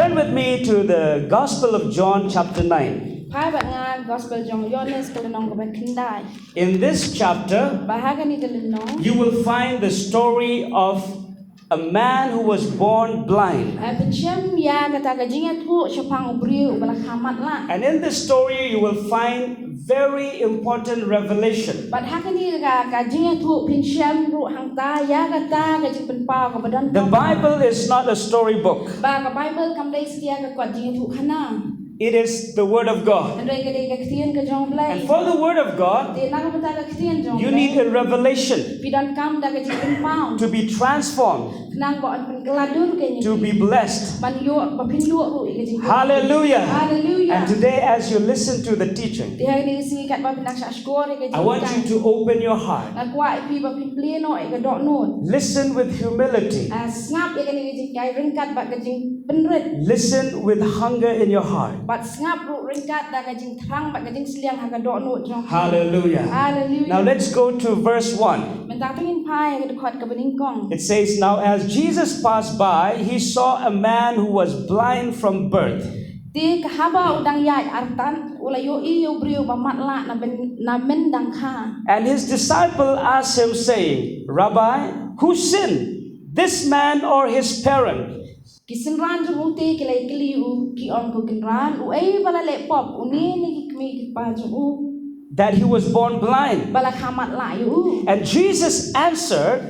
Turn with me to the Gospel of John chapter 9. ภายบัดงาน Gospel จงยอห์นเนสกะละนองก็ไปขึ้นได้ In this chapter, บาฮากันนี่กะละนอง you will find the story of a man who was born blind. เป็นเชื่อมยากะตากะจิงทุชะพังอุบริอุบลคามัดละ And in this story, you will find very important revelation. บัดฮากันนี่กะจิงทุเป็นเชื่อมรุหังตายากะตากะจิงเป็นปากะบดัน The Bible is not a storybook. บากะไบเบิลคำได้เสียกะกวดจิงทุขนา It is the Word of God. อันใดกะได้กะเขียนกะจงเปล And for the Word of God, เตนักบะตากะเขียนจง you need a revelation ปิดันกำดากะจิงเป็นปาว to be transformed, นางบ่อันเป็นกะลาดุรกะนี่ to be blessed. มันยั่วบ่พินยั่วรุอีกะจิง Hallelujah. Hallelujah. And today, as you listen to the teaching, ที่ให้นี่สิกัดบ่เป็นนักสกอร์กะจิง I want you to open your heart. กะกว่าไอ้พี่บ่พินเปลี่ยนน้อยกะดอกโนด Listen with humility. สงับอีกะนี่กะจิงใจรึงกัดบักกะจิงเป็นเร็ด Listen with hunger in your heart. บัดสงับรุรึงกัดดากะจิงทรังบักกะจิงเสียงหากะดอกโนดจง Hallelujah. Hallelujah. Now let's go to verse 1. มันตาต้องยินพายกะขอดกะบ่นิงกอง It says, Now as Jesus passed by, he saw a man who was blind from birth. ตีกะฮาบาอุดังใหญ่อันตันอุลาโยอีโยบริวบะมัดละนะเป็นนะเม่นดังค่า And his disciple asked him, saying, Rabbi, who sinned, this man or his parent, กิสินรานจงอุตีกะเลยกะลีอุกิออนกุกินรานอุเอบะละเลปอบอุนี่นี่กิมีกิปาจงอุ that he was born blind? บะละคามัดละอยู่ And Jesus answered,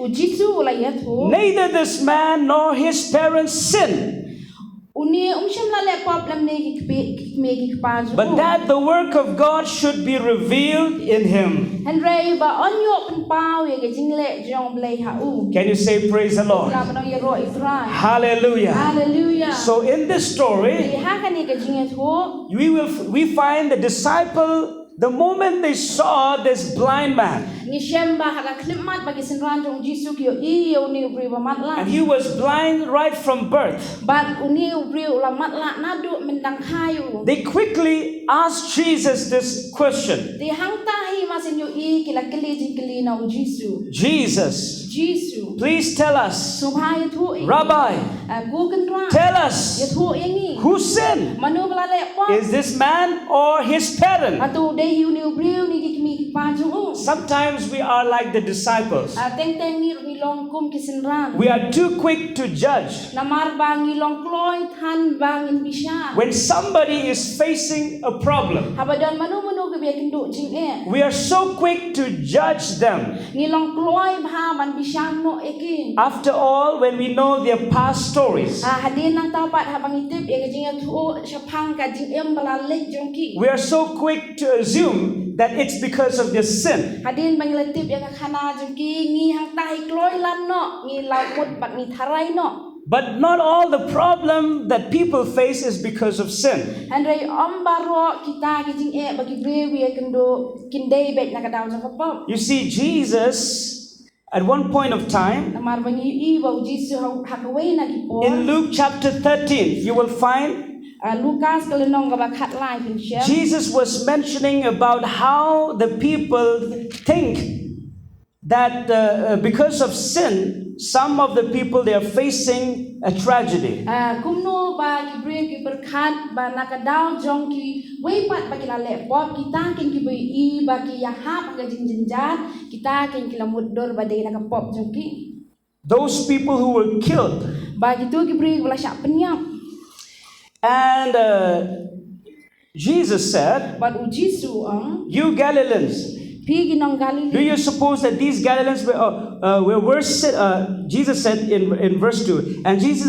อุจิซูอุลายะทู Neither this man nor his parents sinned, อุนี่ชัมละเลปอบลำเนกิมีกิปาจง but that the work of God should be revealed in him. ฮันเรย์บะออนโยเป็นปาวเยกะจิงเลจงเบลฮาอู Can you say praise the Lord? ลาบะนองยะโรอิสราเอล Hallelujah. Hallelujah. So in this story, ฮากันนี่กะจิงทู we find the disciple, the moment they saw this blind man, นี่เชมบะฮากะคลิปมัดบะกิสินรานจงจิซุกิโยอีโยนิบริบะมัดละ and he was blind right from birth, บัดอุนิบริละมัดละนาดุมันดังคาอยู่ they quickly asked Jesus this question. ตีหังตาฮีมาสินโยอีกิละกะลีจิกะลีนาอุจิซุ Jesus, จิซุ please tell us, สุภายะทุอี Rabbi, กูกันรา tell ยะ us, ทุอย่างนี้ who sinned? มนุบะละเลปอ Is this man or his อะ parent? ตูเดฮิวนิบรินี่กิมีปาจงอู Sometimes we are like the disciples. เต็งเต็งนี่มีลองกุมกิสินราน We are too quick to judge. นามารบางนี่ลองกลอยทันบางอินบิชา When somebody is facing a problem, ฮาบะดันมนุกะเบียกินดุจิงเอ we are so quick to judge them. นี่ลองกลอยพามันบิชามโนเอกิน After all, when we know their past stories, ฮะดีนางตาปัดฮะบางอิติบเอกจิงอะทุชะพังกะจิงเอ็มบลาเล็กจงกี we are so quick to assume that it's because of their sin. ฮะดีนบางอิติบเอกคานาจงกีงีหังตายกลอยลันเนาะงีลาวมุดบัดงีทารายเนาะ But not all the problem that people face is because of sin. ฮันเรย์อมบารอกิตากิจิงเอบะกิเรเวียกันโดกินเดย์เบ็ดนักดาวจังกะปอ You see, Jesus, at one point of time, นามารบางอีบะจิซุฮักเวนะกิปอ in Luke chapter 13, you will find ลูกาสกะเลนองกะบะคัดลายเป็นเชฟ Jesus was mentioning about how the people think that because of sin, some of the people they are facing a tragedy. คุมโนบากิเบรกิเบรคัดบานักดาวจงกีเวยปัดบากิลาเลปอบกิตากินกิบอีบากิยาฮาบกะจิงจินจากิตากินกิลามุดดอร์บาเดนักปอบจงกี Those people who were killed. บากิตุกิเบรกบลาชะปัญญา And Jesus said, บาอุจิสุYou Galileans, พี่กินองกาลิ do you suppose that these Galileans were worse? Jesus said in verse 2, and Jesus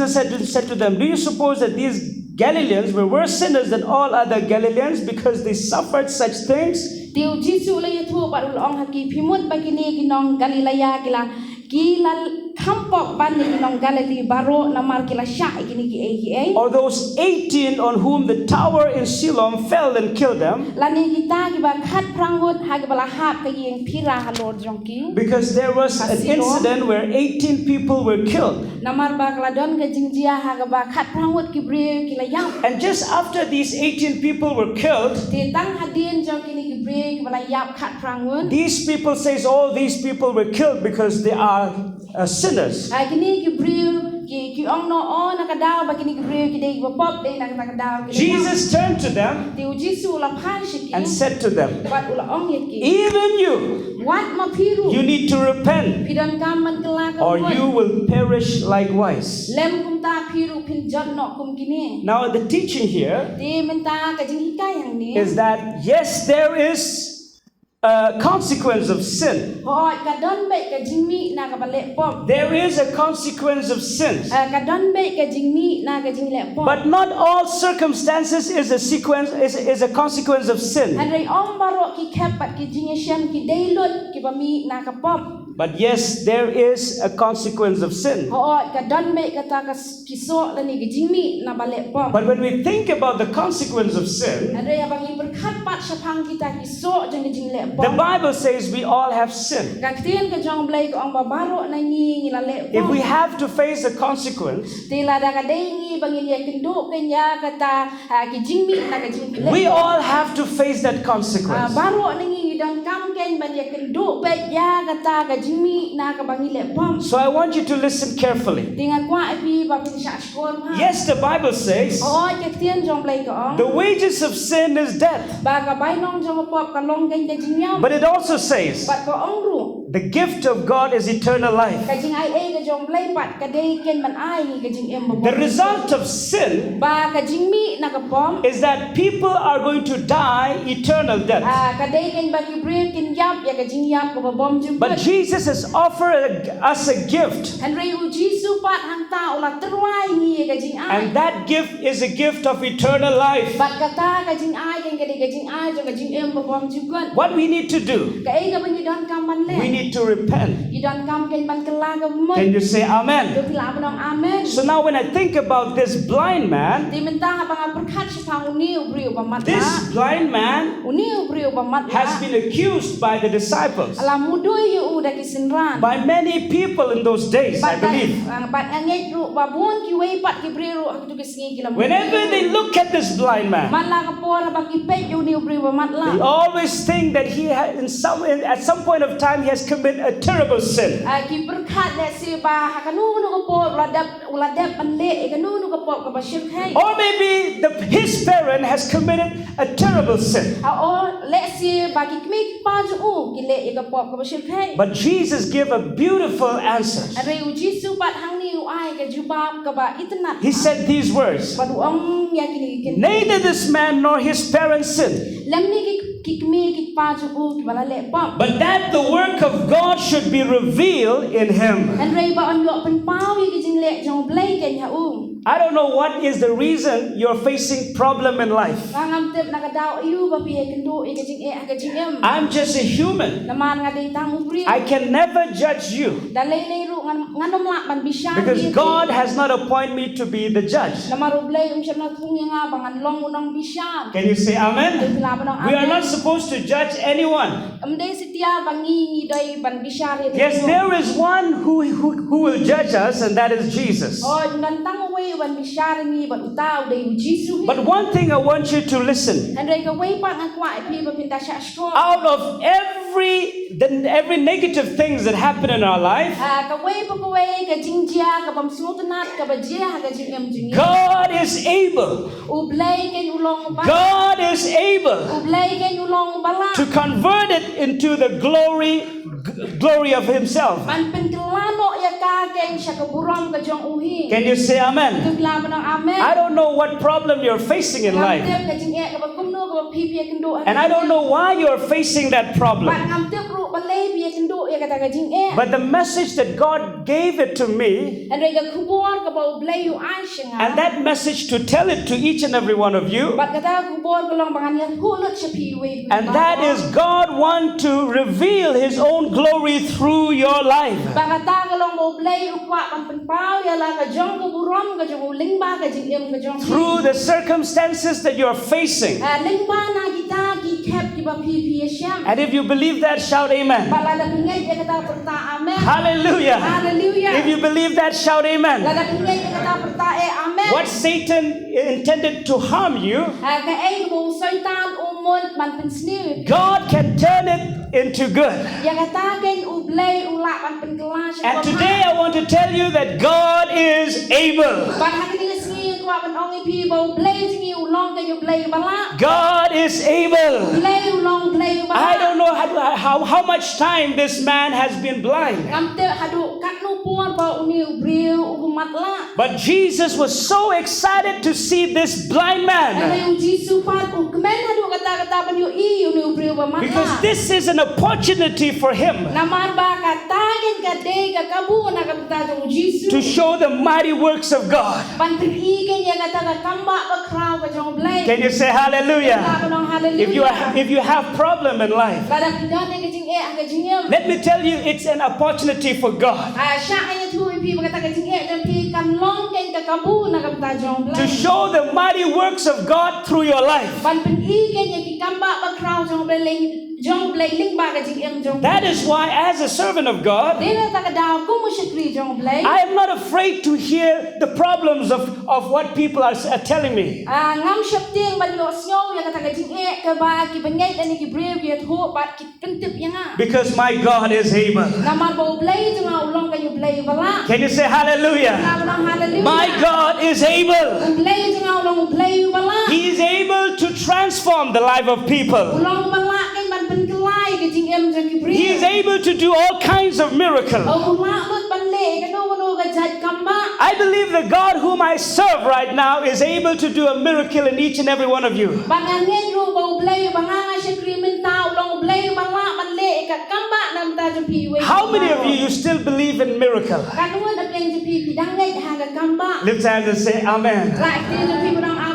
said to them, Do you suppose that these Galileans were worse sinners than all other Galileans because they suffered such things? ติวจิสุเลยทั่วบาอุลองฮักกีพิมุดบากินีกินองกาลิลายากิลาคัมปอกบันกินองกาลิลีบารอนามารกิลาชะกินีกิเอกิเอ Or those 18 on whom the tower in Siloam fell and killed them? ลานีกิตากิบาคัดพรังวุดฮากบลาฮาบกะยิงพิราฮาโลดจงกี Because there was an incident where 18 people were killed. นามารบากลาดอนกะจิงเจียฮากบาคัดพรังวุดกิเบรกิลายาม And just after these 18 people were killed, เตตังฮาดีนจงกินีกิเบรกิบลายาบคัดพรังวุด these people says all these people were killed because they are sinners. ไอ้กินีกิเบรกิ ki ong no o nakadaw ba kini Gabriel kidai ba pop dai nakadaw kini Jesus turned to them Tiu Jisu la phan shiki and said to them, wat ula ong yaki even you wat ma phiru need to repent, pidon kam man kala ka or you will perish likewise. lem kum ta phiru phin jot no kum kini Now, the teaching here di menta ka jing hikai yang ni is that yes, there is a consequence of sin. hoi ka don be ka jing mi na ka bale pop There is a consequence of sins. ka don be ka jing mi na ka jing le pop But not all circumstances is a consequence of sin. Andai om baro ki kepat ki jing shan ki dai lot ki ba mi na ka pop But yes, there is a consequence of sin. hoi ka don be ka ta ka ki so la ni ki jing mi na bale pop But when we think about the consequence of sin, Andai abang ni berkat pat sapang kita ki so jang jing le the Bible says we all have sin. Kaktian ke jong blai ko ang babaro na ngi la le If we have to face the consequence, tila da ka dai ngi bangin ya kendu kenya kata ki jing mi na ka jing le we all have to face that consequence. baro na ngi dan kam ken ban ya kendu pe ya kata ka jing mi na ka bangin le pom So I want you to listen carefully. dengan kwa pi ba pin sha skor ha Yes, the Bible says oh kaktian jong blai ko ang the wages of sin is death. ba ka bai nong jong pop ka long ken ka jing yam But it also says pat ko ong ru the gift of God is eternal life. ka jing ai ka jong blai pat ka dai ken man ai ngi ka jing em bo The result of sin ba ka jing mi na ka pom is that people are going to die eternal death. kadai ken ba ki brin ken yap ya ka jing yap ko ba bom ju But Jesus has offered us a gift, Henry u Jisu pat hang ta ula terwai ni ka jing ai and that gift is a gift of eternal life. bat kata ka jing ai ken ka dai ka jing ai jo ka jing em ba bom ju kon What we need to do, ka ai ka ban don kam ban le we need to repent. i don kam ken ban kala ka mo Can you say amen? do kila banong amen So now when I think about this blind man, di mentang abang perkat sepang uni ubri ba mat la this blind man uni ubri ba mat la has been accused by the disciples, ala mudo yu u da ki sinran by many people in those days, I believe. bat nganget ru ba bun ki wei pat ki bri ru ak tu ki singi kila Whenever they look at this blind man, Mala ka por ba ki pe uni ubri ba mat la they always think that he had, at some point of time, he has committed a terrible sin. ki berkat le si ba hakanu nu ko por uladap an le kanu nu ko por ka ba shirk hai Or maybe his parent has committed a terrible sin. or le si ba ki kmi pa ju u ki le ka por ka ba shirk hai But Jesus gave a beautiful answer. are u Jisu pat hang ni u ai ka jubab ka ba itna He said these words, padu ong ya kini ken neither this man nor his parents sinned, lam ni ki kmi ki pa ju u ki bala le pam but that the work of God should be revealed in him. an rei ba on yo pen pau yi ki jing le jong blai ken ya u I don't know what is the reason you're facing problem in life. ngam tep nakadaw yu ba pi ken do ka jing ka jing em I'm just a human. naman nga dai tang ubri I can never judge you dalay lay ru nganom la ban bishan because God has not appointed me to be the judge. namarublay siya na tungi nga bangan long unang bishan Can you say amen? Kailangan ng We are amen. not supposed to judge anyone. Amday sitiya bangi day ban bishan Yes, there is one who will judge us, and that is Jesus. oh nantang way ban bishan ni ban utaw day Jesus But one thing I want you to listen. andray ka way pa nga kwa pi ba pinta siya stro Out of every negative things that happen in our life, ka way pa ka way ka jingjia ka bam smutunat ka ba jia ka jingem jingi God is able. ublay ken ulong ba God is able ublay ken ulong bala to convert it into the glory of Himself. ban penkelano ya ka ken siya ka buram ka jong uhi Can you say amen? kailangan ng amen I don't know what problem you're facing in life, and I don't know why you're facing that problem. But the message that God gave it to me, and that message to tell it to each and every one of you, and that is God wants to reveal His own glory through your life. Through the circumstances that you're facing. And if you believe that, shout amen. Hallelujah. If you believe that, shout amen. What Satan intended to harm you, umon ban pen sni. God can turn it into good. Ya kata ken ublay ulak ban pen kelas. And today I want to tell you that God is able. Ban hari ni sni ko ban ong pi bo blay sni ulong ke you blay bala. God is able. Blay ulong blay bala. I don't know how much time this man has been blind. Kam te hadu kat nu puan ba uni ubriu umat la. But Jesus was so excited to see this blind man. Because this is an opportunity for him to show the mighty works of God. Can you say hallelujah? If you have problem in life, let me tell you, it's an opportunity for God to show the mighty works of God through your life. That is why, as a servant of God, I am not afraid to hear the problems of what people are telling me. Because my God is able. Can you say hallelujah? My God is able. He is able to transform the life of people. He is able to do all kinds of miracles. I believe the God whom I serve right now is able to do a miracle in each and every one of you. How many of you still believe in miracle? Lift hands and say amen.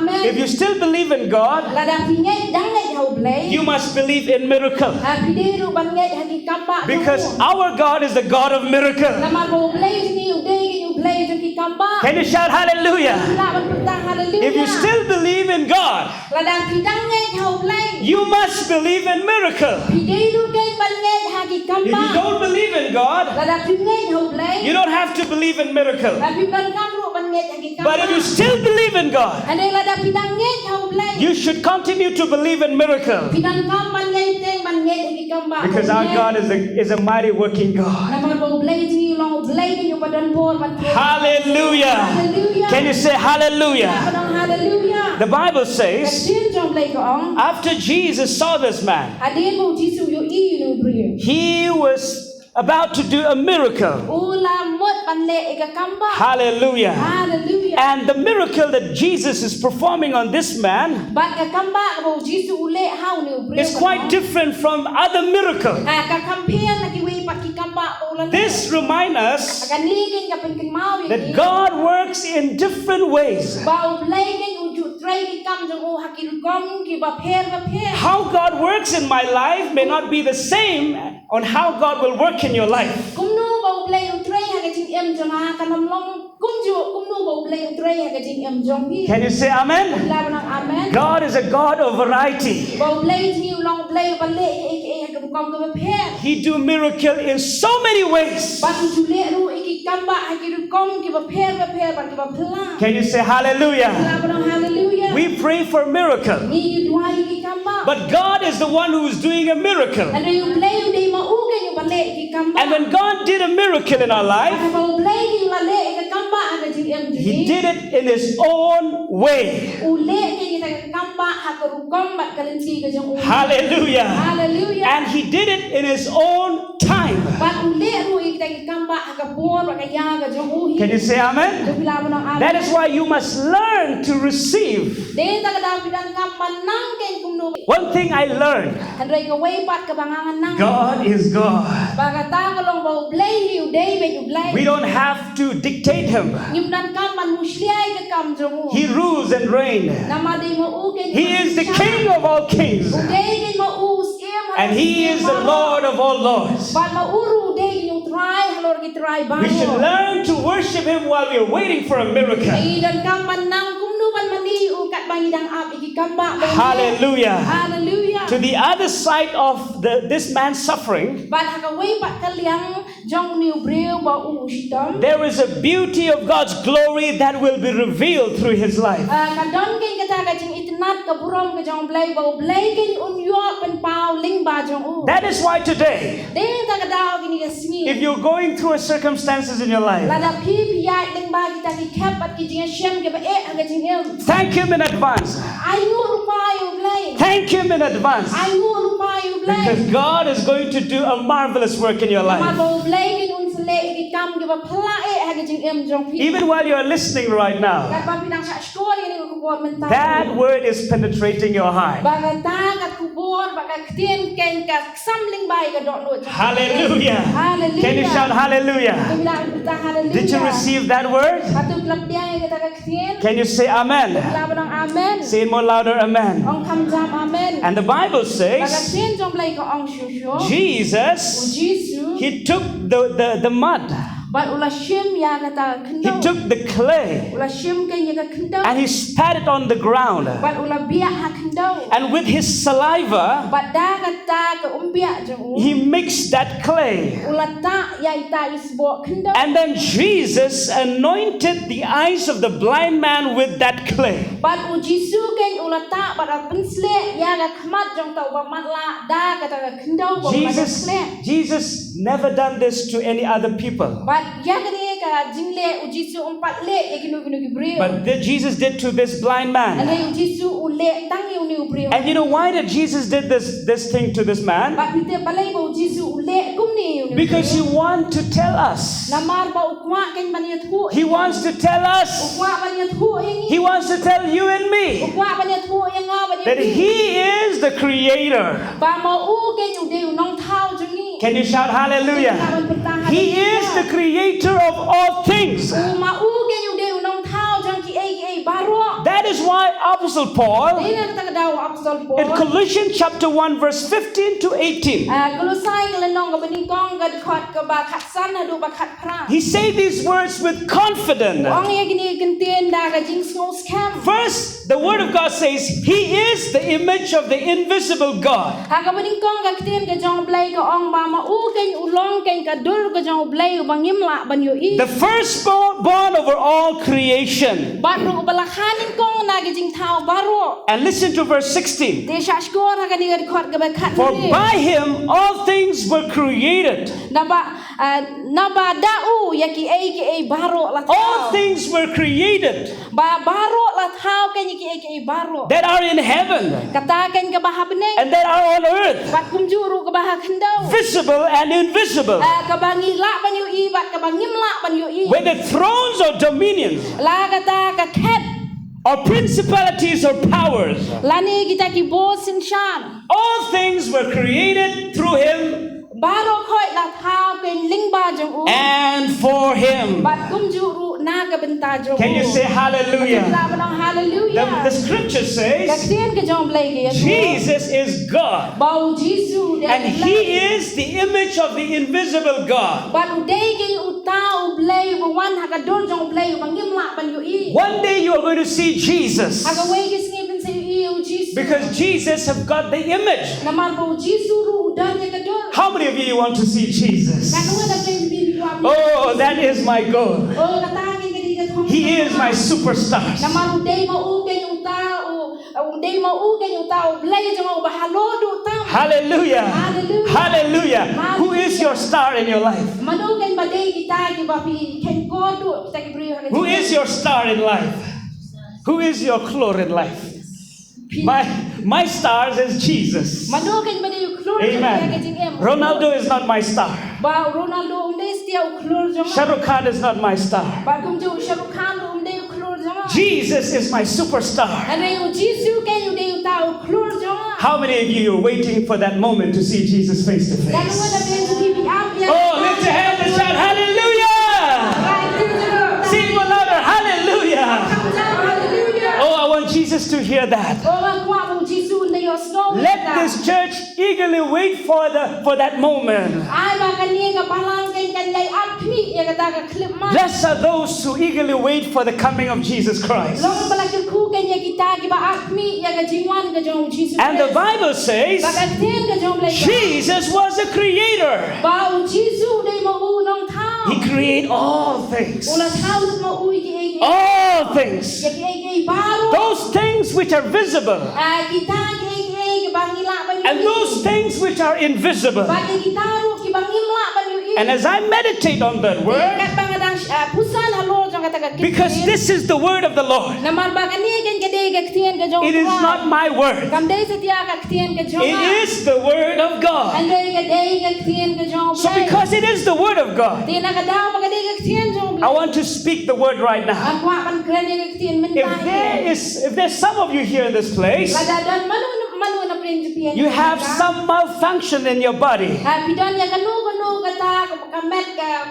If you still believe in God, you must believe in miracle. Because our God is the God of miracle. Can you shout hallelujah? If you still believe in God, you must believe in miracle. If you don't believe in God, you don't have to believe in miracle. But if you still believe in God, you should continue to believe in miracle. Because our God is a mighty working God. Hallelujah. Can you say hallelujah? The Bible says, after Jesus saw this man, he was about to do a miracle. Hallelujah. And the miracle that Jesus is performing on this man is quite different from other miracles. This reminds us that God works in different ways. How God works in my life may not be the same on how God will work in your life. Can you say amen? God is a God of variety. He do miracle in so many ways. Can you say hallelujah? We pray for miracle. But God is the one who is doing a miracle. And when God did a miracle in our life, He did it in His own way. Hallelujah. And He did it in His own time. Can you say amen? That is why you must learn to receive. One thing I learned, God is God. We don't have to dictate Him. He rules and reigns. He is the King of all kings. And He is the Lord of all lords. We should learn to worship Him while we are waiting for a miracle. Hallelujah. To the other side of this man's suffering, jong niu breu ba u shitam there is a beauty of God's glory that will be revealed through his life. ka don ken kata ka jing itnat ka burom ka jong blai ba blai ken un yo pen pau ling ba jong u That is why today, de ta ka dao kini ka singi if you're going through circumstances in your life, la da pi ya ling ba kita ki khap at ki jing shem ke ba ka jing em thank him in advance. ai nu rupa yu blai Thank him in advance. ai nu rupa yu blai Because God is going to do a marvelous work in your ma life. ba blai ken un sele ki kam ke ba phla ka jing em jong pi Even while you are listening right now, ka pa pinang sa story ni ko ko mental that word is penetrating your heart. bagata ka kubor baga tien ken ka samling bai ka dot lo Hallelujah. Hallelujah. Can you shout hallelujah? Hallelujah. Did you receive that word? Patu klap dia yang kita kekien. Can you say amen? Laban ang amen. Say it more louder, amen. Ong kam jam amen. And the Bible Baga says tien jom play ko ong shusho. Jesus, Jisu. he took the mud, But ula shim ya kata he kendo. took the clay, Ula shim kan ya kendo. and he spat it on the ground. But ula biak ha kendo. And with his saliva, But da kata ke umbiak jong. he mixed that clay. Ula ta ya ita isbo kendo. And then Jesus anointed the eyes of the blind man with that clay. But u Jisu kan ula ta but a pensle ya ka khamat jong tau ba matla da kata ke kendo ba Jesus never done this to any other people. But yakni ka jingle u Jisu umpat le yakinu ki breu. But Jesus did to this blind man. Ane u Jisu u le tang yu ni breu. And you know why did Jesus did this thing to this man? But pite balai ba u Jisu u le kum ni yu. Because he wants to tell us. Namar ba u kwa kan baniat hu. He wants to tell U us. kwa baniat hu yang He wants to tell you and u me kwa baniat hu yang nga that baniat. he is the creator. Ba ma u kan u de u nong thau jong ni. Can you shout hallelujah? He is the creator of all things. U ma u kan u de u nong thau jong ki ai baro. That is why Apostle Paul Ina kata daw apostol Paul. in Colossians chapter 1 verse 15 to 18, Kalau sai kalau nong ka bening kong ka khot ka ba khat san na do ba khat pra. he say these words with confidence. Ong ye gini kentien da ka jing small scam. First, the word of God says he is the image of the invisible God. Ha ka bening kong ka kentien ka jong blai ka ong ba ma u ken ulong ken ka dur ka jong blai ba ngimla ban yo i. The firstborn over all creation. Ba ru ba la khanin kong na ka jing thau baro. And listen to verse 16. De sha skor ha ka ni ka khot ka ba khat. For by him all things were created. na ba da u ya ki ai baro la. All things were created Ba baro la thau ken ki ai baro. that are in heaven Kata ken ka ba ha beneng. and that are on earth, Bat kum juru ka ba ha khendau. visible and invisible. Kabangi la ban yu i bat kabangim la ban yu i Whether thrones or dominions, la kata ka khet or principalities or powers, la ni kita ki bo sin shan all things were created through him baro khoi la thao ken ling ba jong u and for him. bat kum juru na ka benta jong Can you say hallelujah? la ban hallelujah The scripture ka says tien ka jong blai ke Jesus is God, bau jisu and he is the image of the invisible God. bat u dei ke u ta u blai bu wan ha ka dor jong blai bangim la ban yu i One day you are going to see Jesus, ha ka wei ke singi ben se yu i u jisu because Jesus have got the image. na mar bau jisu ru dan ka dor How many of you want to see Jesus? Kanua da pen bin tuam. Oh, that is my goal. Oh, katangin ka di ka thong. He is my superstar. Na marudei ma u ken yung tao, dei ma u ken yung tao, blay jang ba halodo tam. Hallelujah. Hallelujah. Hallelujah. Who is your star in your life? Manu ken ba dei kita ki ba pi ken ko do kita ki brio. Who is your star in life? Who is your clore in life? My stars is Jesus. Manu ken ba dei klor Amen. Ronaldo is not my star. Ba Ronaldo umde stia klor jang. Shah Rukh Khan is not my star. Ba kum jo Shahrukh Khan umde klor jang. Jesus is my superstar. Ane u Jisu ken yung dei tao klor jang. How many of you are waiting for that moment to see Jesus face to Kanua da face? pen ki bi am ya. Oh, lift your hands and shout hallelujah! Sing more louder, hallelujah! Hallelujah. Oh, I want Jesus to hear that. Let this church eagerly wait for that moment. Blessed are those who eagerly wait for the coming of Jesus Christ. And the Bible says Jesus was a creator. create all things. Ulat haus mo uy ki All things. ki baru. Those things which are visible Kita ki bangila ban and those things which are invisible. bagi kita ru ki bangila ban yu. And as I meditate on that word, Kat bangadang pusan halo jong kata because this is the word of the Lord, Namar bag ani ken kede ke tien ke jong. it is not my word. Kam dei setia ka tien ke jong. It is the word of God. Andai ke dei ke tien ke jong. So because it is the word of God, Dia nak daw bag dei ke tien jong. I want to speak the word right now. Aku akan keren ke tien mentai. If there's some of you here in this place, Kada dan malu na pren pian. you have some malfunction in your body. Pidon ya kanu kata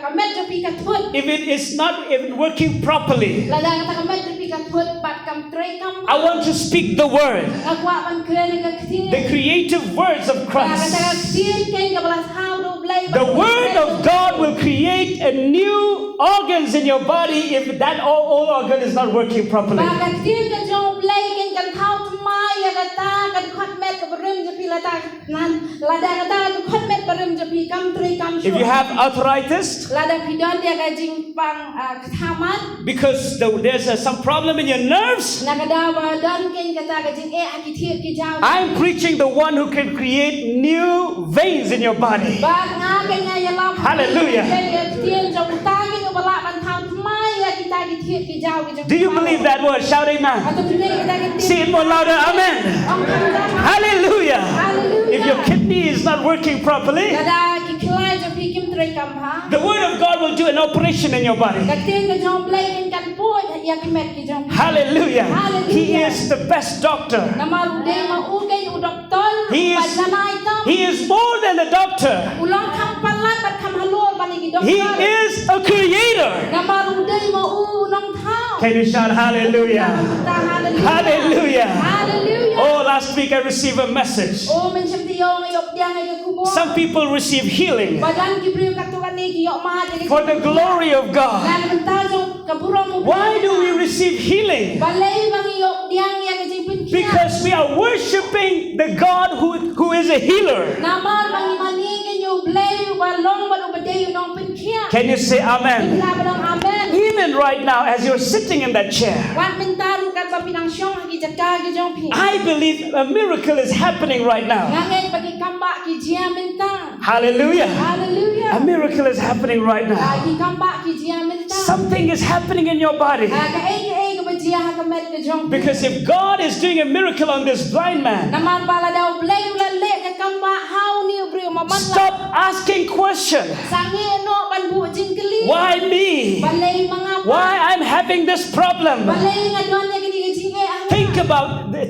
kamet jepi ka thut. If it is not even working properly, Lada kata kamet jepi ka thut pat kam tre kam. I want to speak the word, Aku akan keren ke tien. the creative words of Kata Christ. tien ken ke balas how do blai. The word of God will create a new organs in your body if that old organ is not working properly. Bag tien ke jong blai ken kan thau mai ya kata kan khot met ke berim jepi lada nan lada kata khot met berim jepi kam tre kam. If you have arthritis, Lada pidon dia ka jing pang khamat. because there's some problem in your nerves, Nakadawa don ken kata ka jing akithir ki jaw. I'm preaching the one who can create new veins in your body. Bag nga kanya ya lam. Hallelujah. Tien jong ta ki no bala ban thau mai ya kita kithir ki jaw ki jong. Do you believe that word? Shout amen. Atau pidon kita ka Say it more louder. Amen. Hallelujah. Hallelujah. If your kidney is not working properly, Kada ki klai jong pi kim tre kam ha. the word of God will do an operation in your body. Ka tien ka jong blai ken kan po ya ki met ki jong. Hallelujah. Hallelujah. He is the best doctor. Namaru de ma u ken u doktor. He is more than a doctor. Ulang kam palat bat kam halor ban ki doktor. He is a creator. Namaru de ma u nong thau. Can you shout hallelujah? Hallelujah. Hallelujah. Oh, last week I received a message. Oh, mencam dia ngayop dia ngayop kubur. Some people receive healing Badan kibriu katukan ni kiyok mahat jadi. for the glory of God. Dan mentajong kaburong mu. Why do we receive healing? Balai bangiyok dia yang kejipin kia. Because we are worshiping the God who is a healer. Namar bangi mani kenyo blay balong baru bedeu nong pin kia. Can you say amen? Bila badang amen. Even right now, as you're sitting in that chair, Wan mentaru kat bapinang syong haki jaka ke jong pi. I believe a miracle is happening right now. Ngangai bagi kambak ki jia mentang. Hallelujah. Hallelujah. A miracle is happening right now. Bagi kambak ki jia mentang. Something is happening in your body. Ka ke bajia ha kamet ke jong. Because if God is doing a miracle on this blind man, Namar bala daw blay ulan le ke kambak hau ni brio maman la. stop asking questions. Sangi no ban bu jingkeli. Why me? Balay mangapa. Why I'm having this problem? Balay ngadon ya kini ke jinge ah.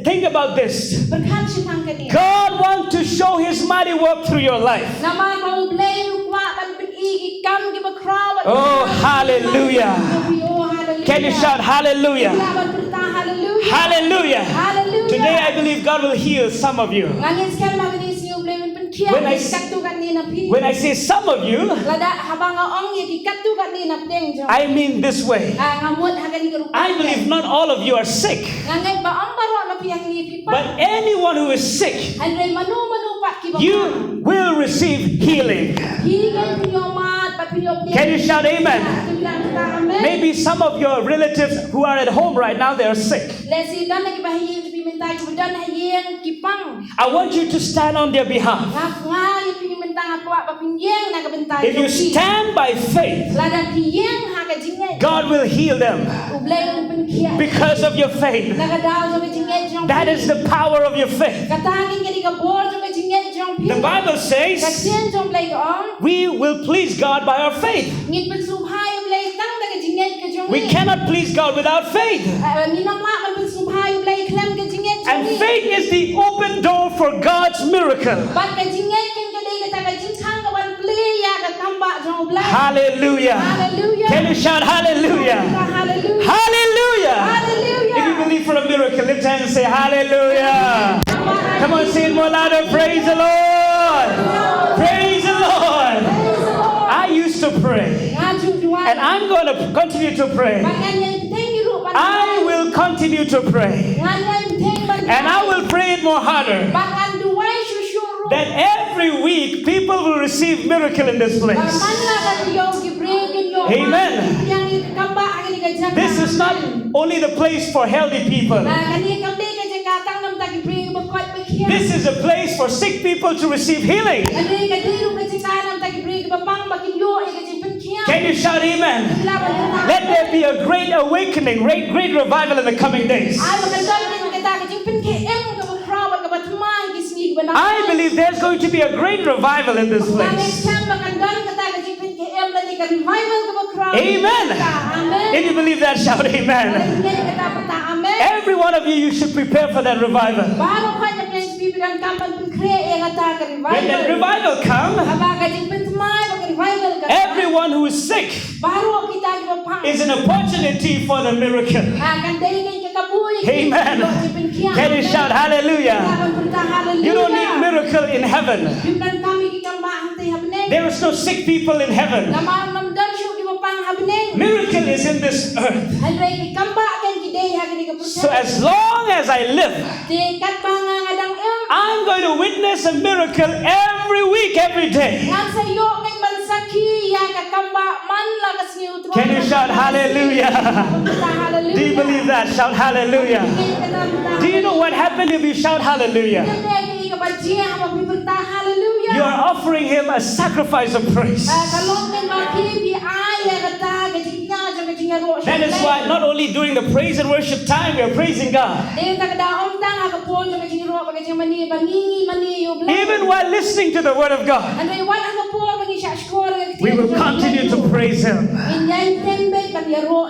Think about this. Berkan sitang kini. God wants to show His mighty work through your life. Namar mau blay ukwa ban pen i kam ki bakra. Oh, hallelujah. Oh, hallelujah. Can you shout hallelujah? Laban berita hallelujah. Hallelujah. Hallelujah. Today I believe God will heal some of you. Ngangin sekarang magani siyo blay pen kia. When I- Katukan ni na pi. When I say some of you, Lada habang ong ya ki katukan ni na teng jong. I mean this way. Ngamut hagani ke rupa. I believe not all of you are sick, Ngangai ba ang baro na piyang ni pipa. but anyone who is sick, Andre manu pat ki bakra. you will receive healing. Higan pinyomat pat pinyop. Can you shout amen? Amen. Maybe some of your relatives who are at home right now, they are sick. Lesi dan lagi bahiyin tu piminta kemudian hayin kipang. I want you to stand on their behalf. Nga yung piminta aku apa pinjeng na kebentai. If you stand by faith, Lada pinjeng ha ka jingay. God will heal them Ublay ang pinkia. because of your faith. Nakadaw sa jingay jong. That is the power of your faith. Katangin ka di ka bor sa jingay jong pi. The Bible says Kasian jong play ka on. we will please God by our faith. Ngit pensubhay play tang da ka jingay ka jong. We cannot please God without faith. Ninam la kan pensubhay play klem ka jingay jong. And faith is the open door for God's miracle. Bat ka jingay kin ka day ka jing chang ka ban play ya ka kamba jong play. Hallelujah. Hallelujah. Can you shout hallelujah? Hallelujah. Hallelujah. Hallelujah. If you believe for a miracle, lift your hands and say hallelujah. Come on, say it more louder. Praise the Lord. Praise the Lord. I used to pray, and I'm going to continue to pray. I will continue to pray, and I will pray it more harder. That every week people will receive miracle in this place. Amen. This is not only the place for healthy people. This is a place for sick people to receive healing. Can you shout amen? Let there be a great awakening, great revival in the coming days. I believe there's going to be a great revival in this place. Amen. If you believe that, shout amen. Every one of you should prepare for that revival. When that revival comes, everyone who is sick is an opportunity for the miracle. Amen. Can you shout hallelujah? You don't need miracle in heaven. There is no sick people in heaven. Miracle is in this earth. So as long as I live, I'm going to witness a miracle every week, every day. Can you shout hallelujah? Do you believe that? Shout hallelujah. Do you know what happened if you shout hallelujah? You are offering him a sacrifice of praise. That is why not only during the praise and worship time we are praising God. Even while listening to the word of God, we will continue to praise him.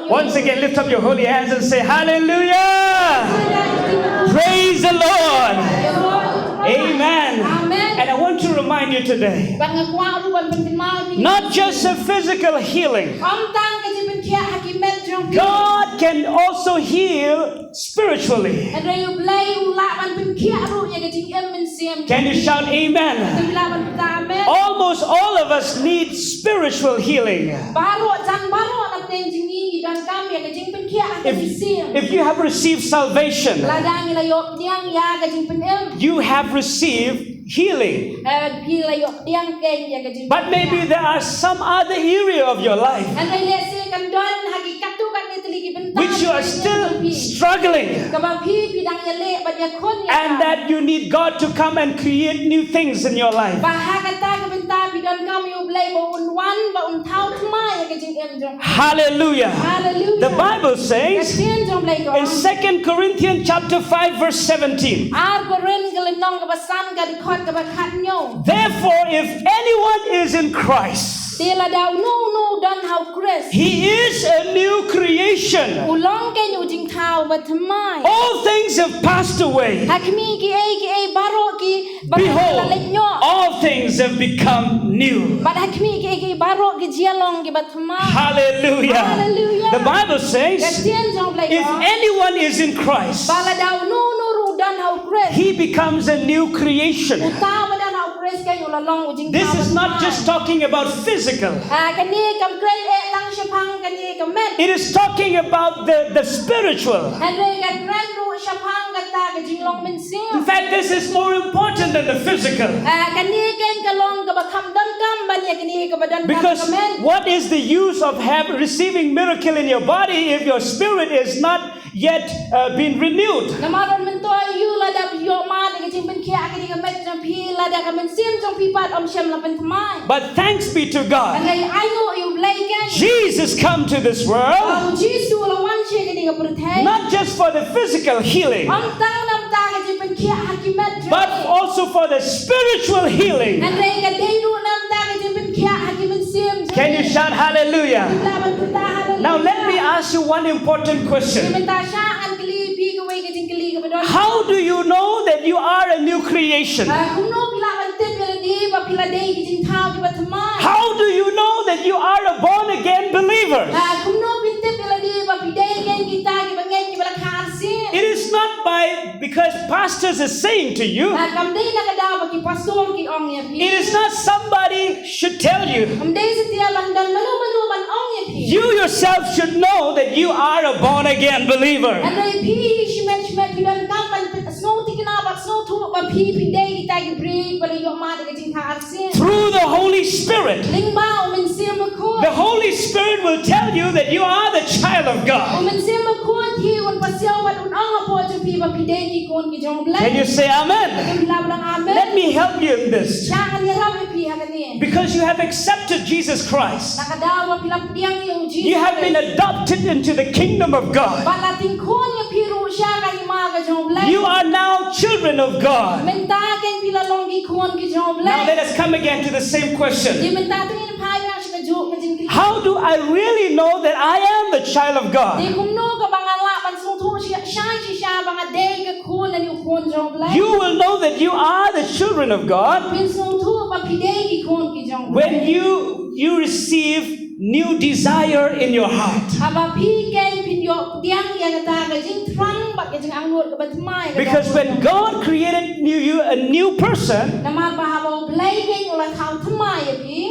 Once again, lift up your holy hands and say hallelujah. Praise the Lord. Amen. And I want to remind you today, not just a physical healing. God can also heal spiritually. Can you shout amen? Almost all of us need spiritual healing. If you have received salvation, you have received healing. But maybe there are some other area of your life which you are still struggling, and that you need God to come and create new things in your life. Hallelujah. The Bible says in 2 Corinthians chapter 5 verse 17, therefore if anyone is in Christ, he is a new creation. All things have passed away. Behold, all things have become new. Hallelujah. The Bible says, if anyone is in Christ, he becomes a new creation. This is not just talking about physical. It is talking about the spiritual. In fact, this is more important than the physical. Because what is the use of receiving miracle in your body if your spirit is not yet been renewed? But thanks be to God, Jesus come to this world not just for the physical healing, but also for the spiritual healing. Can you shout hallelujah? Now let me ask you one important question. How do you know that you are a new creation? How do you know that you are a born again believer? It is not because pastors are saying to you. It is not somebody should tell you. You yourself should know that you are a born again believer. Through the Holy Spirit. The Holy Holy Spirit will tell you that you are the child of God. Can you say amen? Let me help you in this. Because you have accepted Jesus Christ, you have been adopted into the kingdom of God. You are now children of God. Now let us come again to the same question. How do I really know that I am the child of God? You will know that you are the children of God when you receive new desire in your heart. Because when God created you a new person,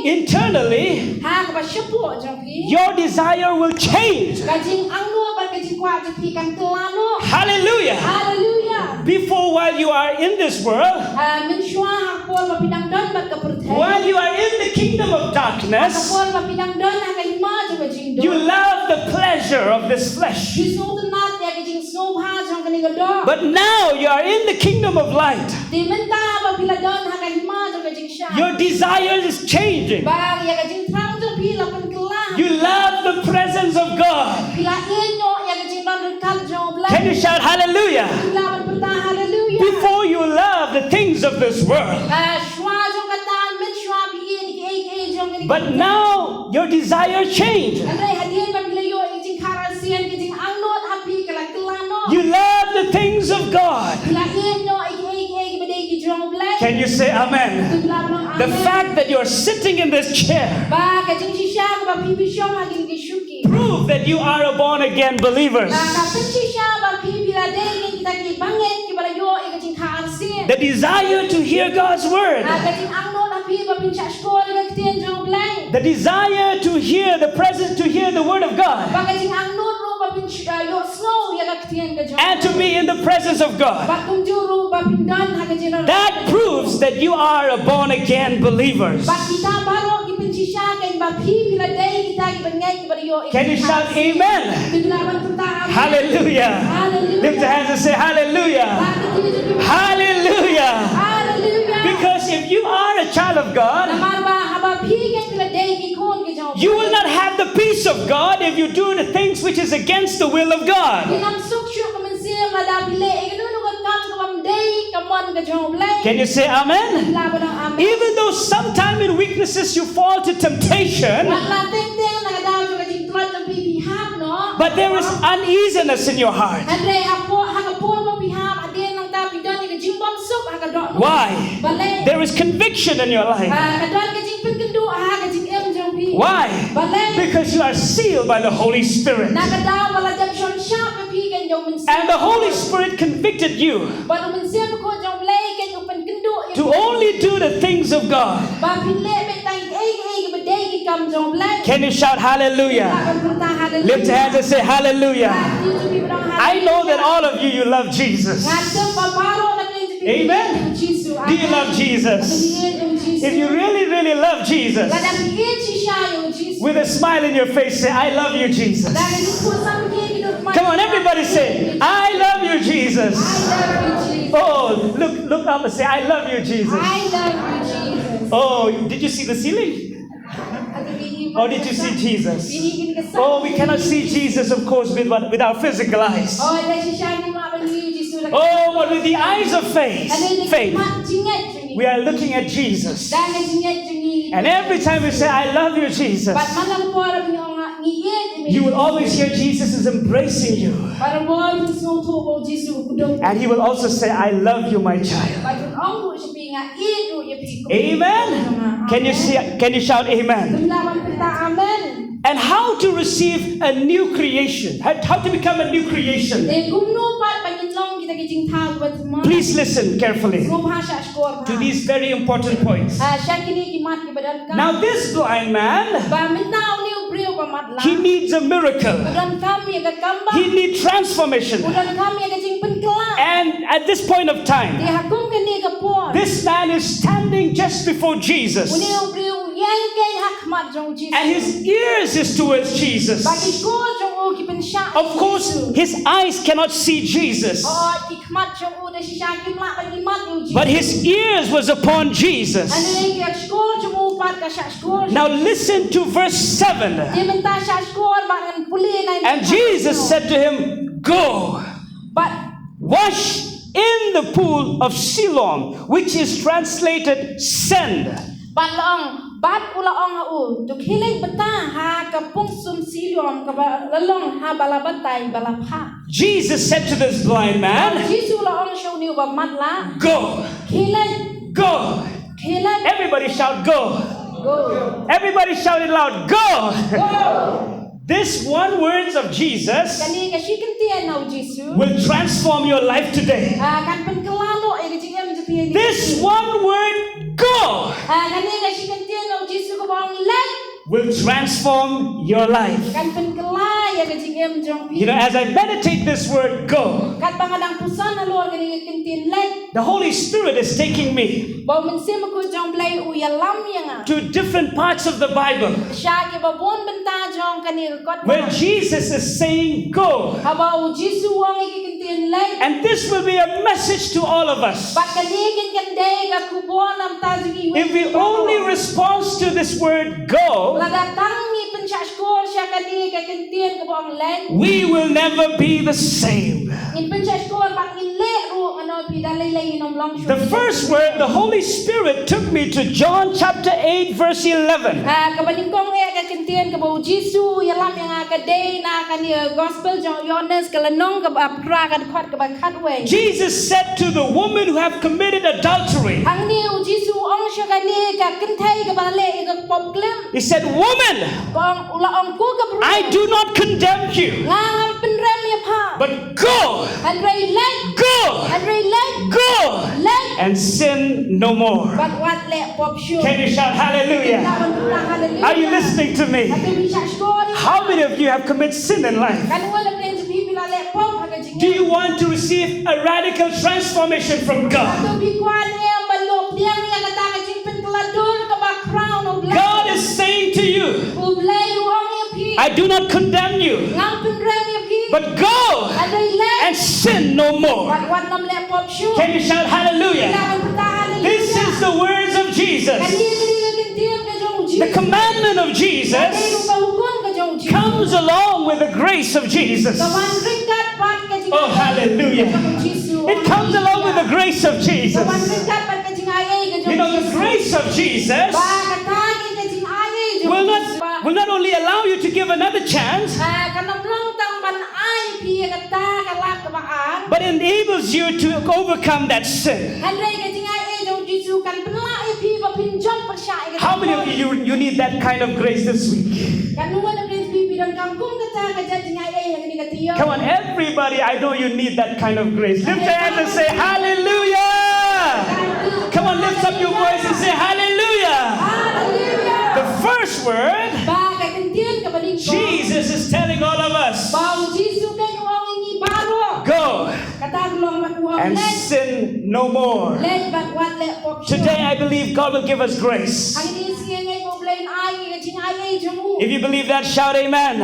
internally, your desire will change. Hallelujah. Before, while you are in this world, while you are in the kingdom of darkness, you love the pleasure of this flesh. But now you are in the kingdom of light. Your desire is changing. You love the presence of God. Can you shout hallelujah? Before you love the things of this world. But now your desire changed. You love the things of God. Can you say amen? The fact that you're sitting in this chair proves that you are a born again believers. The desire to hear God's word. The desire to hear the presence, to hear the word of God. And to be in the presence of God. That proves that you are a born again believers. Can you shout amen? Hallelujah. Lift your hands and say hallelujah. Hallelujah. Because if you are a child of God, you will not have the peace of God if you do the things which is against the will of God. Can you say amen? Even though sometime in weaknesses you fall to temptation, but there is uneasiness in your heart. Why? There is conviction in your life. Why? Because you are sealed by the Holy Spirit. And the Holy Spirit convicted you to only do the things of God. Can you shout hallelujah? Lift your hands and say hallelujah. I know that all of you love Jesus. Amen? Do you love Jesus? If you really, really love Jesus, with a smile in your face, say, I love you, Jesus. Come on, everybody say, I love you, Jesus. Oh, look up and say, I love you, Jesus. Oh, did you see the ceiling? Or did you see Jesus? Oh, we cannot see Jesus, of course, with our physical eyes. Oh, but with the eyes of faith, we are looking at Jesus. And every time we say, I love you, Jesus, you will always hear Jesus is embracing you. And he will also say, I love you, my child. Amen? Can you shout amen? And how to receive a new creation. How to become a new creation. Please listen carefully to these very important points. Now this blind man, he needs a miracle. He needs transformation. And at this point of time, this man is standing just before Jesus. And his ears is towards Jesus. Of course, his eyes cannot see Jesus. But his ears was upon Jesus. Now listen to verse 7. And Jesus said to him, "Go, wash in the pool of Siloam," which is translated send. Jesus said to this blind man, "Go." Go. Everybody shout, "Go." Go. Everybody shout it loud, "Go." This one words of Jesus will transform your life today. This one word, "Go," will transform your life. You know, as I meditate this word, "Go," the Holy Spirit is taking me to different parts of the Bible where Jesus is saying, "Go." And this will be a message to all of us. If we only respond to this word, "Go," we will never be the same. The first word, the Holy Spirit took me to John chapter 8 verse 11. Jesus said to the woman who have committed adultery, he said, "Woman, I do not condemn you, but go, go, and sin no more." Can you shout hallelujah? Are you listening to me? How many of you have committed sin in life? Do you want to receive a radical transformation from God? God is saying to you, "I do not condemn you, but go and sin no more." Can you shout hallelujah? This is the words of Jesus. The commandment of Jesus comes along with the grace of Jesus. Oh, hallelujah. It comes along with the grace of Jesus. You know, the grace of Jesus will not only allow you to give another chance, but enables you to overcome that sin. How many of you need that kind of grace this week? Come on, everybody, I know you need that kind of grace. Lift your hands and say hallelujah. Come on, lift up your voice and say hallelujah. The first word, Jesus is telling all of us, "Go and sin no more." Today I believe God will give us grace. If you believe that, shout amen.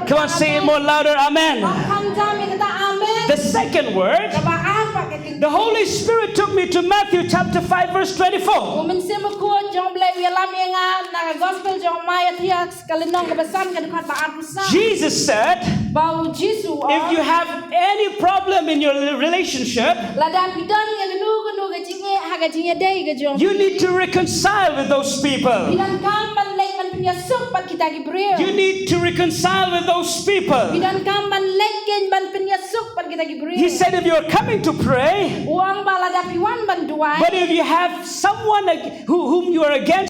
Come on, say it more louder, amen. The second word, the Holy Spirit took me to Matthew chapter 5 verse 24. Jesus said, if you have any problem in your relationship, you need to reconcile with those people. You need to reconcile with those people. He said, if you're coming to pray, but if you have someone whom you are against,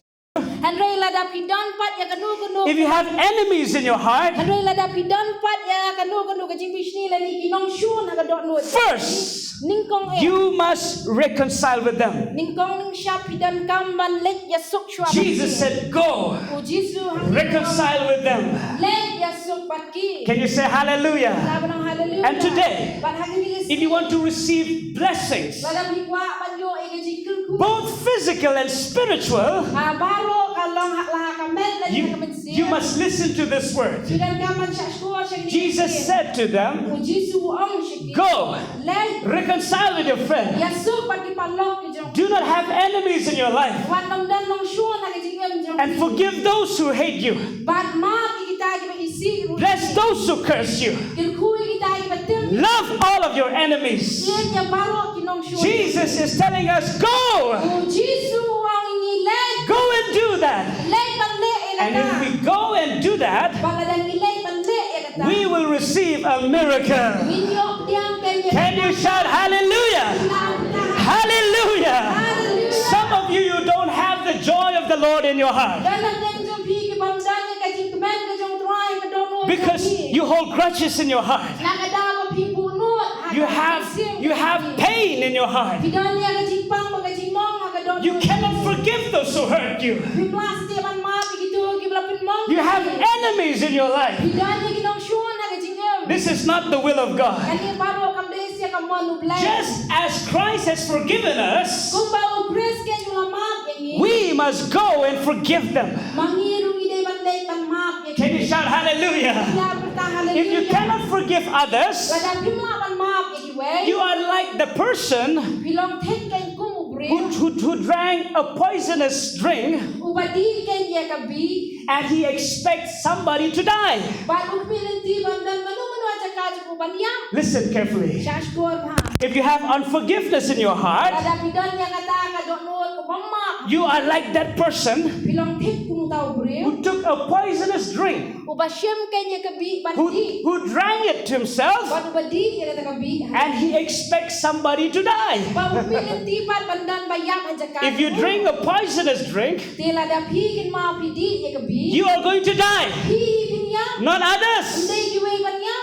if you have enemies in your heart, first, you must reconcile with them. Jesus said, go, reconcile with them. Can you say hallelujah? And today, if you want to receive blessings, both physical and spiritual, long lah kamet la You, kamet si. you must listen to this word. Sudah kaman syashko Jesus said to them, go, reconcile with your friend. Do not have enemies in your life. And forgive those who hate you. Bless those who curse you. Love all of your enemies. Jesus is telling us, go. Go and do that. And if we go and do that, we will receive a miracle. Can you shout hallelujah? Hallelujah. Some of you don't have the joy of the Lord in your heart because you hold grudges in your heart. You have pain in your heart. You cannot forgive those who hurt you. You have enemies in your life. This is not the will of God. Just as Christ has forgiven us, we must go and forgive them. Can you shout hallelujah? If you cannot forgive others, you are like the person who drank a poisonous drink and he expects somebody to die. Listen carefully. If you have unforgiveness in your heart, you are like that person who took a poisonous drink, who drank it himself, and he expects somebody to die. If you drink a poisonous drink, you are going to die, not others.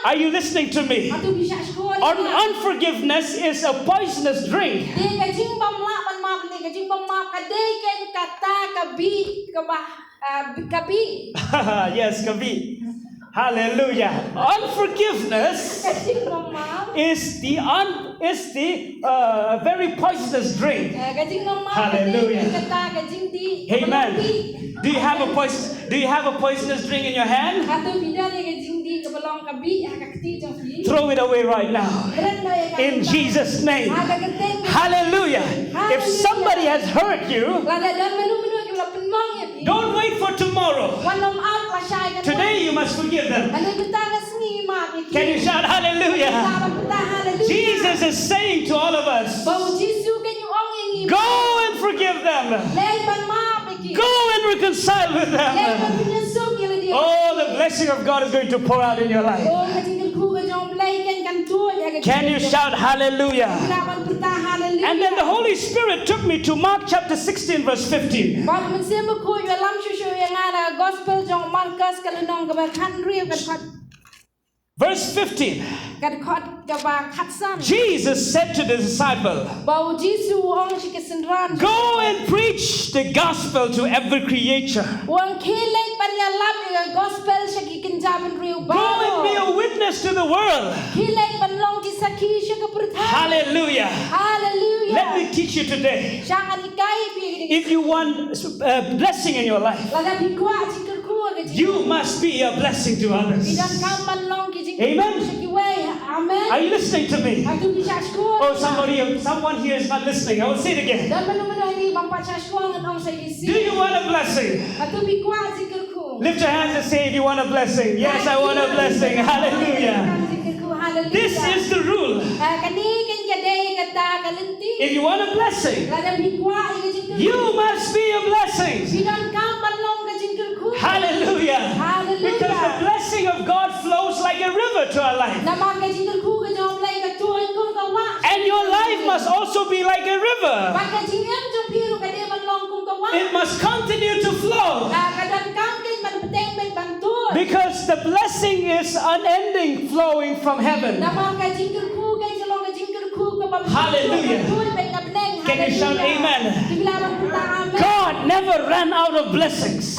Are you listening to me? Unforgiveness is a poisonous drink. Yes, kabi. Hallelujah. Unforgiveness is the very poisonous drink. Hallelujah. Amen. Do you have a poisonous drink in your hand? Throw it away right now. In Jesus' name. Hallelujah. If somebody has hurt you, don't wait for tomorrow. Today you must forgive them. Can you shout hallelujah? Jesus is saying to all of us, go and forgive them. Go and reconcile with them. Oh, the blessing of God is going to pour out in your life. Can you shout hallelujah? And then the Holy Spirit took me to Mark chapter 16 verse 15. Verse 15. Jesus said to the disciple, go and preach the gospel to every creature. Go and be a witness to the world. Hallelujah. Let me teach you today. If you want blessing in your life, you must be a blessing to others. Amen. Are you listening to me? Oh, someone here is not listening. I will say it again. Do you want a blessing? Lift your hands and say if you want a blessing. Yes, I want a blessing. Hallelujah. This is the rule. If you want a blessing, you must be a blessing. Hallelujah. Because the blessing of God flows like a river to our life. And your life must also be like a river. It must continue to flow. Because the blessing is unending, flowing from heaven. Hallelujah. Can you shout amen? God never ran out of blessings.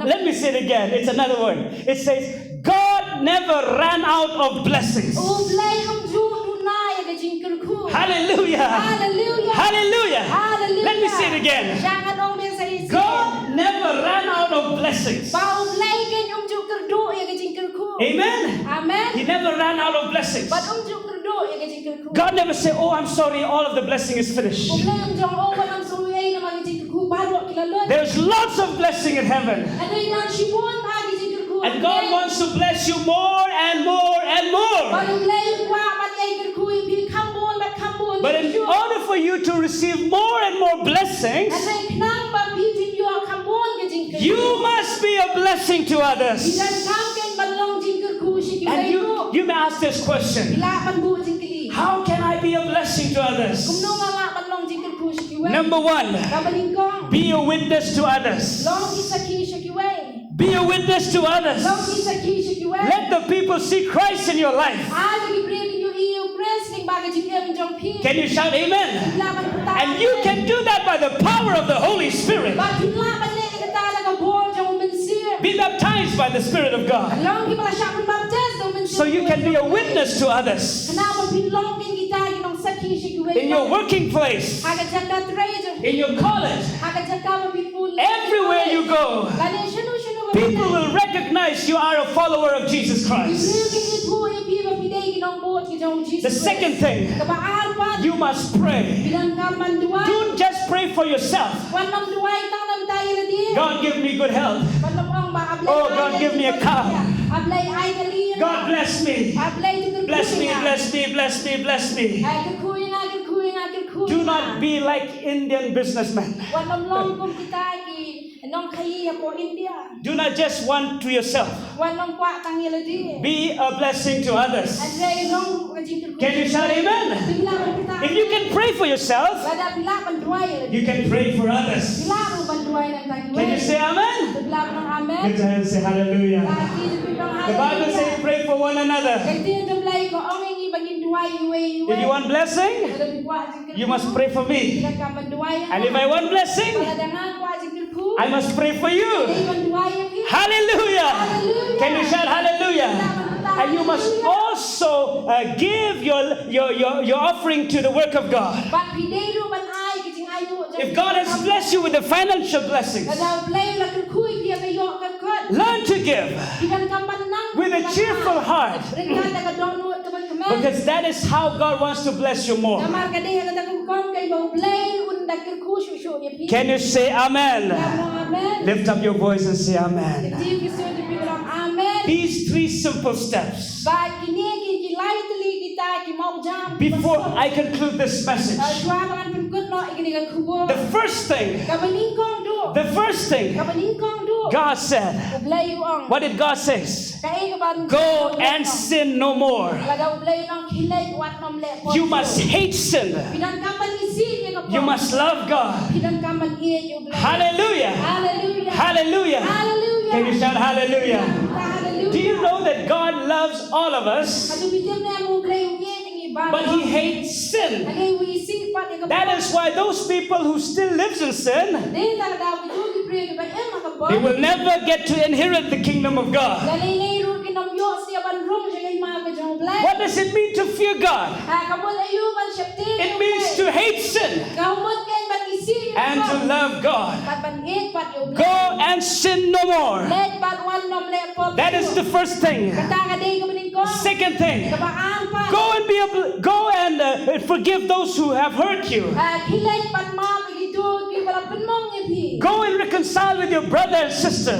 Let me say it again. It's another word. It says, God never ran out of blessings. Hallelujah. Hallelujah. Hallelujah. Hallelujah. Let me say it again. Jangan orang biasa isi. God never ran out of blessings. Bau belai kan juk kerdu ya ke jingkyrkhu. Amen. Amen. He never ran out of blessings. Bat juk kerdu ya ke jingkyrkhu. God never said, oh, I'm sorry, all of the blessing is finished. Belai jong oh wanang suwi nama ke jingkyrkhu baru kita lon. There's lots of blessing in heaven. Ada yang siwon bagi jingkyrkhu. And God wants to bless you more and more and more. Baru belai kwa bat jingkyrkhu pi kambon bat kambon. But in order for you to receive more and more blessings, Ada kenang ba pi video kambon ke jingkyrkhu. you must be a blessing to others. Bidan kamken balong jingkyrkhu si And you may ask this question, Bila panbu jingkli. how can I be a blessing to others? Kumno ngala balong jingkyrkhu si kiwe. Number one, Kabalingkong. be a witness to others. Long isaki si kiwe. Be a witness to others. Long isaki si kiwe. Let the people see Christ in your life. Ada ki bring you iu press ning baga jingkem jong pi. Can you shout amen? And you can do that by the power of the Holy Spirit. Ba pila ba le kata la ka bol jong mensir. Be baptized by the Spirit of God. Long ki pala siya pun baptize jong mensir. So you can be a witness to others. Kenapa pilong king kita ginong saki si kiwe. In your working place, Aga jaga treasure. in your college, Aga jaga ba people. everywhere you go, Kani shunu people will recognize you are a follower of Jesus Christ. The second thing, you must pray. Don't just pray for yourself. God give me good health. Oh, God give me a car. God bless me. Bless me, bless me, bless me, bless me. Do not be like Indian businessmen. Do not just want to yourself. Be a blessing to others. Can you shout amen? If you can pray for yourself, you can pray for others. Can you say amen? Lift your hands and say hallelujah. The Bible says pray for one another. If you want blessing, you must pray for me. And if I want blessing, I must pray for you. Hallelujah. Can you shout hallelujah? And you must also give your offering to the work of God. If God has blessed you with the financial blessings, learn to give with a cheerful heart, because that is how God wants to bless you more. Can you say amen? Lift up your voice and say amen. These three simple steps. Before I conclude this message, the first thing God said, what did God say? Go and sin no more. You must hate sin. You must love God. Hallelujah. Hallelujah. Can you shout hallelujah? Do you know that God loves all of us, but He hates sin? That is why those people who still live in sin, they will never get to inherit the kingdom of God. What does it mean to fear God? It means to hate sin and to love God. Go and sin no more. That is the first thing. Second thing, go and forgive those who have hurt you. Go and reconcile with your brothers and sisters.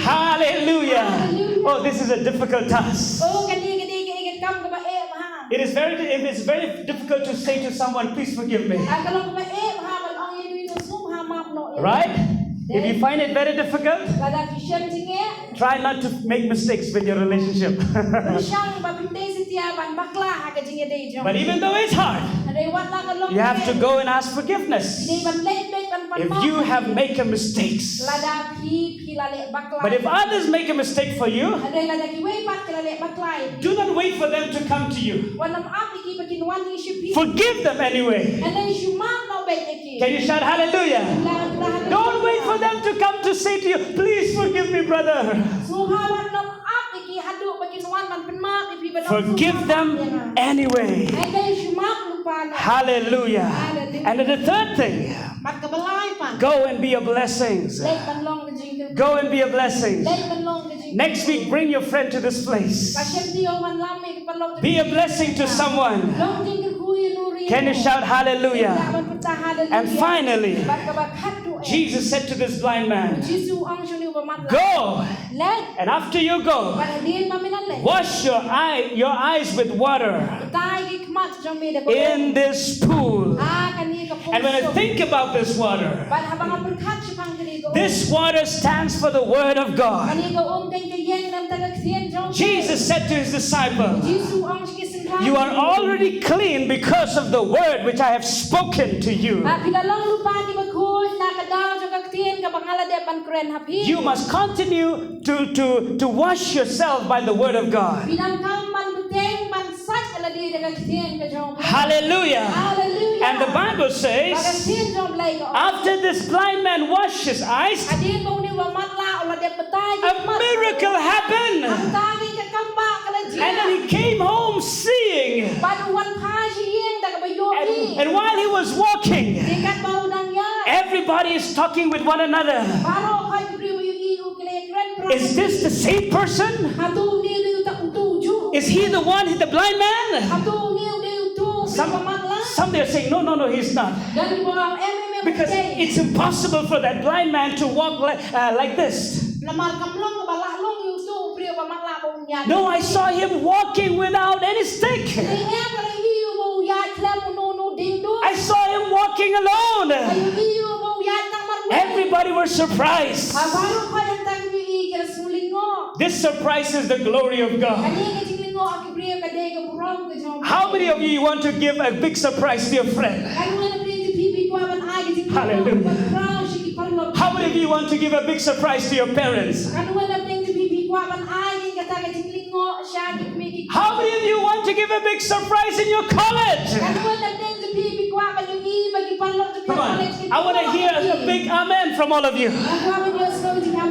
Hallelujah. Oh, this is a difficult task. It is very difficult to say to someone, please forgive me. Right? If you find it very difficult, try not to make mistakes with your relationship. But even though it's hard, you have to go and ask forgiveness if you have made mistakes. But if others make a mistake for you, do not wait for them to come to you. Forgive them anyway. Can you shout hallelujah? Don't wait for them to come to say to you, please forgive me, brother. Forgive them anyway. Hallelujah. And then the third thing, go and be a blessing. Go and be a blessing. Next week, bring your friend to this place. Be a blessing to someone. Can you shout hallelujah? And finally, Jesus said to this blind man, go, and after you go, wash your eyes with water in this pool. And when I think about this water stands for the Word of God. Jesus said to his disciple, you are already clean because of the word which I have spoken to you. You must continue to wash yourself by the word of God. Hallelujah. And the Bible says, after this blind man washed his eyes, a miracle happened. And then he came home seeing. And while he was walking, everybody is talking with one another. Is this the same person? Is he the one, the blind man? Some they are saying, no, he's not. Because it's impossible for that blind man to walk like this. No, I saw him walking without any stick. I saw him walking alone. Everybody was surprised. This surprises the glory of God. How many of you want to give a big surprise to your friend? Hallelujah. How many of you want to give a big surprise to your parents? How many of you want to give a big surprise in your college? Come on, I want to hear a big amen from all of you.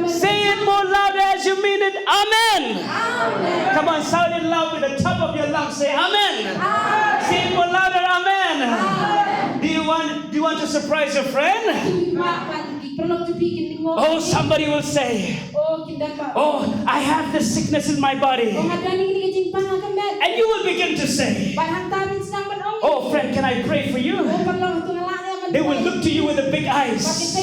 Say it more louder as you mean it. Amen. Amen. Come on, shout it loud with the top of your lungs. Say amen. Amen. Say it more louder. Amen. Amen. Do you want to surprise your friend? Oh, somebody will say, oh, I have this sickness in my body. And you will begin to say, oh, friend, can I pray for you? They will look to you with the big eyes.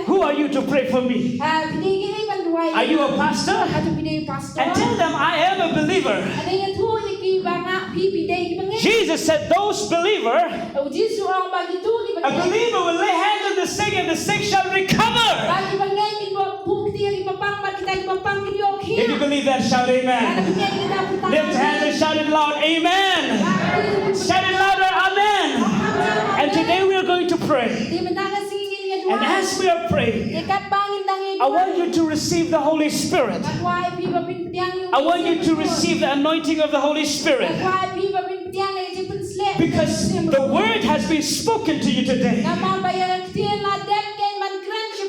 Who are you to pray for me? Are you a pastor? And tell them I am a believer. Jesus said those believers, a believer will lay hands on the sick and the sick shall recover. If you believe that, shout amen. Lift hands and shout it loud, amen. Shout it louder, amen. And today we are going to pray. And as we are praying, I want you to receive the Holy Spirit. I want you to receive the anointing of the Holy Spirit. Because the word has been spoken to you today.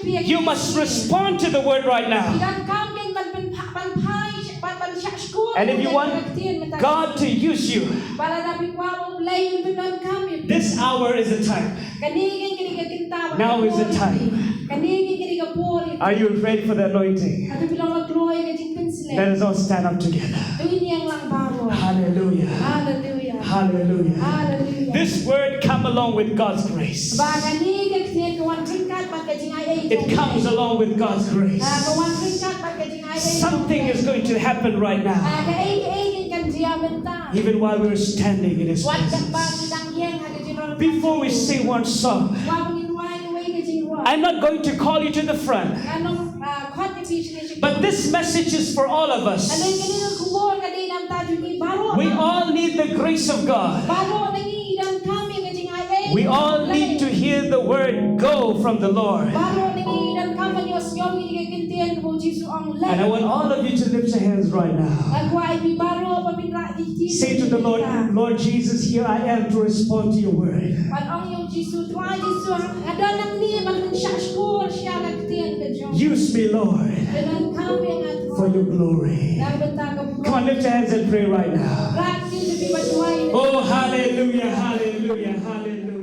You must respond to the word right now. And if you want God to use you, this hour is the time. Now is the time. Are you ready for the anointing? Let us all stand up together. Hallelujah. Hallelujah. Hallelujah. This word comes along with God's grace. It comes along with God's grace. Something is going to happen right now. Even while we're standing in His presence. Before we sing one song, I'm not going to call you to the front. But this message is for all of us. We all need the grace of God. We all need to hear the word go from the Lord. yom ini kekentian ke Yesus ang And I lek. want all of you to lift your hands right now. Aku ai pi baro pamitra di Say to the Lord, Lord Jesus, here I am to respond to your word. Pan ang yung Yesus tuai Yesus ada nak ni man syashkur sya kekentian ke jom. Use me, Lord, Dengan kami yang for your glory. Nang betang ke Come on, lift your hands and pray right now. Rati lebih berdoa. Oh, hallelujah, hallelujah, hallelujah.